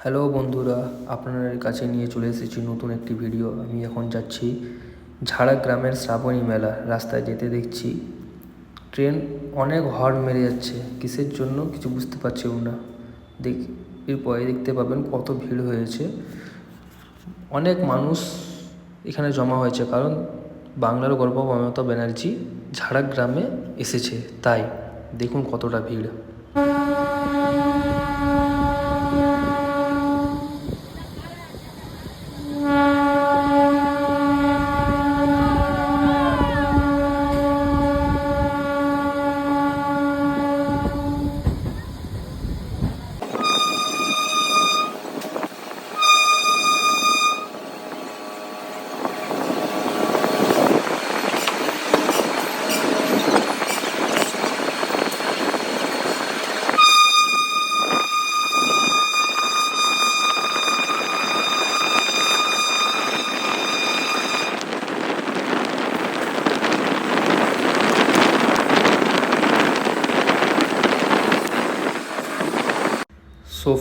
Hello বন্ধুরা, আপনাদের কাছে নিয়ে চলে এসেছি নতুন একটি ভিডিও। আমি এখন যাচ্ছি ঝাড়গ্রামের শ্রাবণী মেলা। রাস্তায় যেতে দেখছি ট্রেন অনেক হর্ন মেরে যাচ্ছে, কিসের জন্য কিছু বুঝতে পারছি না। এরপরে দেখতে পাবেন কত ভিড় হয়েছে, অনেক মানুষ এখানে জমা হয়েছে, কারণ বাংলার গর্ব মমতা ব্যানার্জি ঝাড়গ্রামে এসেছে, তাই দেখুন কতটা ভিড়।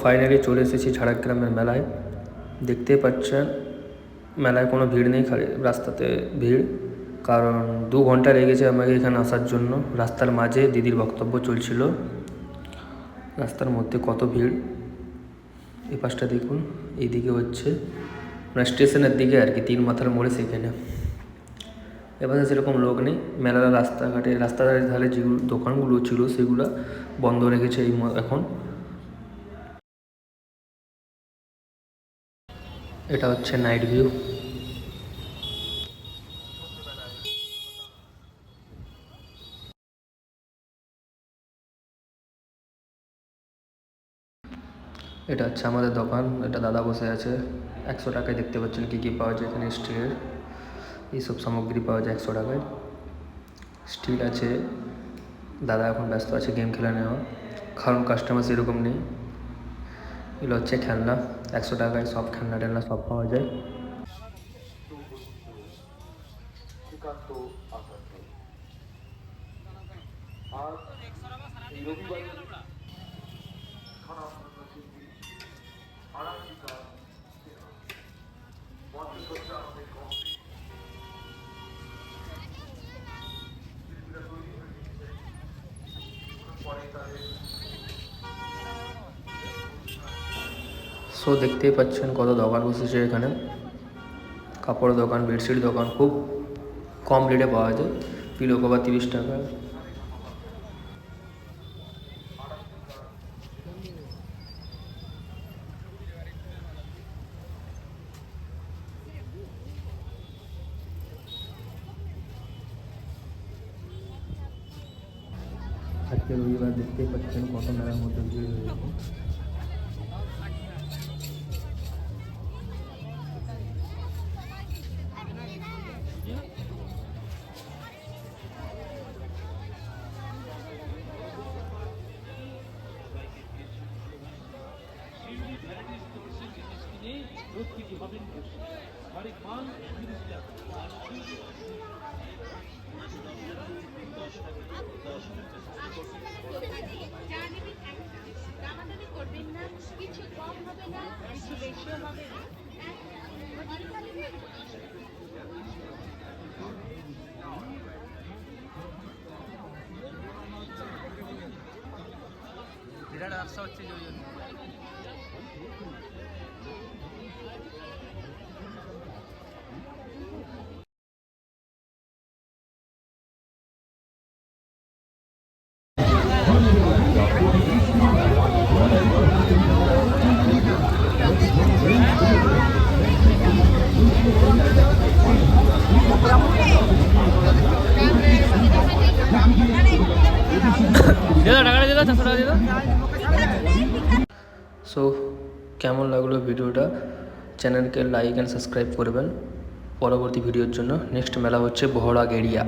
ফাইনালি চলে এসেছি ঝাড়গ্রামের মেলায়। দেখতেই পাচ্ছেন মেলায় কোনো ভিড় নেই, খালি রাস্তাতে ভিড়, কারণ 2 ঘন্টা লেগেছে আমাকে এখানে আসার জন্য। রাস্তার মাঝে দিদির বক্তব্য চলছিল, রাস্তার মধ্যে কত ভিড়। এই পাশটা দেখুন, এইদিকে হচ্ছে মানে স্টেশনের দিকে আর কি, 3 মাথার মোড়ে সেখানে। এবারে সেরকম লোক নেই। মেলার রাস্তাঘাটে রাস্তার ধারে যে দোকানগুলো ছিল সেগুলো বন্ধ রেখেছে এখন। এটা হচ্ছে নাইট ভিউ। এটা হচ্ছে আমাদের দোকান, এটা দাদা বসে আছে। 100 টাকায় দেখতে পাচ্ছেন কী কী পাওয়া যায় এখানে। স্টিলের এইসব সামগ্রী পাওয়া যায় 100 টাকায়। স্টিল আছে। দাদা এখন ব্যস্ত আছে গেম খেলা নেওয়া, কারণ কাস্টমার সেরকম নেই। এগুলো হচ্ছে খেলনা, 100 টাকায় সব খেলনা টেলনা সব পাওয়া যায়। দেখতেই পাচ্ছেন কত দোকান বসেছে এখানে। কাপড় দোকান, বেডশিট দোকান, খুব কম রেটে পাওয়া যায়। পিলো কভার 30 টাকা। আজকে রবিবার, দেখতেই পাচ্ছেন কত মেলার মধ্যে ভিড় হয়েছে। বিরাট ব্যবসা হচ্ছে যে ওই জন্য। সো কেমন লাগলো ভিডিওটা, চ্যানেলকে লাইক অ্যান্ড সাবস্ক্রাইব করবেন পরবর্তী ভিডিওর জন্য। নেক্সট মেলা হচ্ছে বহড়াগেড়িয়া।